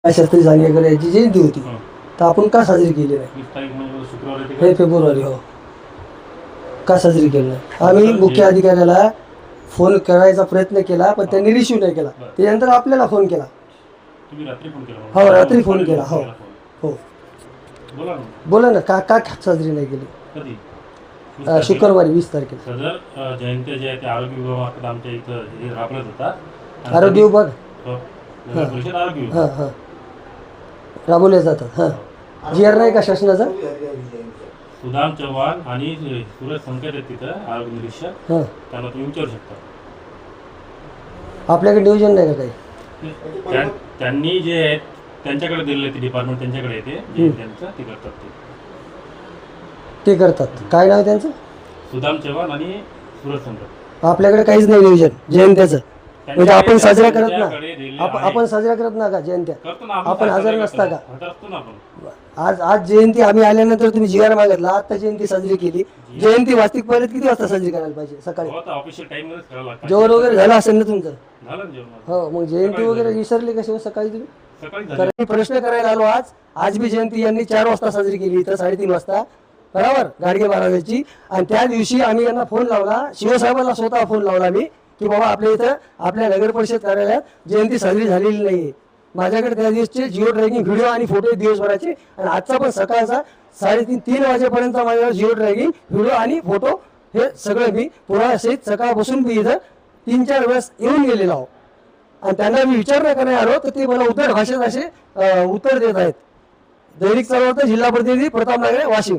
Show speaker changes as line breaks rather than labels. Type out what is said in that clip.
शास्त्री जांभेकर यांची जयंती होती, तर आपण का साजरी केली नाही? हे फेब्रुवारी, हो, का साजरी केली नाही? आम्ही मुख्य अधिकाऱ्याला फोन करायचा प्रयत्न केला, पण त्यांनी रिसिव्ह नाही केला. त्यानंतर आपल्याला फोन केला. हो, रात्री फोन केला. हो हो, बोला ना. का साजरी नाही केली? शुक्रवारी 20 तारखेला
सदर जयंती जे आहे ते आरोग्य विभागात आमच्या इथं हे राबवत होता.
आरोग्य विभाग
परिषद आरोग्य विभाग
हां हां राबवले जातात. हां, जी आर नाही का शासनाचा?
सुदाम चव्हाण आणि सूरज संकेत आहेत तिथं आरोग्य निरीक्षक.
हां,
त्यांना तुम्ही विचारू शकता.
आपल्याकडे नियोजन नाही का काही?
त्यांनी जे आहेत त्यांच्याकडे दिलेलं ते डिपार्टमेंट त्यांच्याकडे येते, जे त्यांचं ते करतात.
ते करतात. काय नाव त्यांचं?
सुदाम चव्हाण आणि सूरज संकेत.
आपल्याकडे काहीच नाही नियोजन जयंत्याचं. म्हणजे आपण साजरा करत ना, आपण साजरा करत ना का जयंत्या? आपण हजर नसता का? आज जयंती आम्ही आल्यानंतर तुम्ही जी आर मागितला, आता जयंती साजरी केली. जयंती वास्तविक परत किती वाजता साजरी करायला पाहिजे? सकाळी जेवण वगैरे झालं असेल ना तुमचं? हो, मग जयंती वगैरे विसरली कशी सकाळी तुम्ही? कारण मी प्रश्न करायला आलो. आज बी जयंती यांनी 4 वाजता साजरी केली, इथं 3:30 वाजता, बरोबर, गाडगे महाराजांची. आणि त्या दिवशी आम्ही यांना फोन लावला, शिवसाहेबांना स्वतः फोन लावला मी, की बाबा आपल्या इथं आपल्या नगर परिषद कार्यालयात जयंती साजरी झालेली नाही. माझ्याकडे त्या दिवसचे जिओ ट्रॅकिंग व्हिडिओ आणि फोटो दिवसभराचे, आणि आजचा पण सकाळचा 3:30 वाजेपर्यंत माझ्याकडे जिओ ट्रॅकिंग व्हिडिओ आणि फोटो हे सगळं मी पुराव्यासहित सकाळपासून मी इथं 3-4 वेळेस येऊन गेलेलो आहो. आणि त्यांना मी विचारणा करण्यात आलो, तर ते मला उद्धट भाषेत असे उत्तर देत आहेत. दैनिक चळवळ जिल्हा प्रतिनिधी प्रताप नागरे, वाशिम.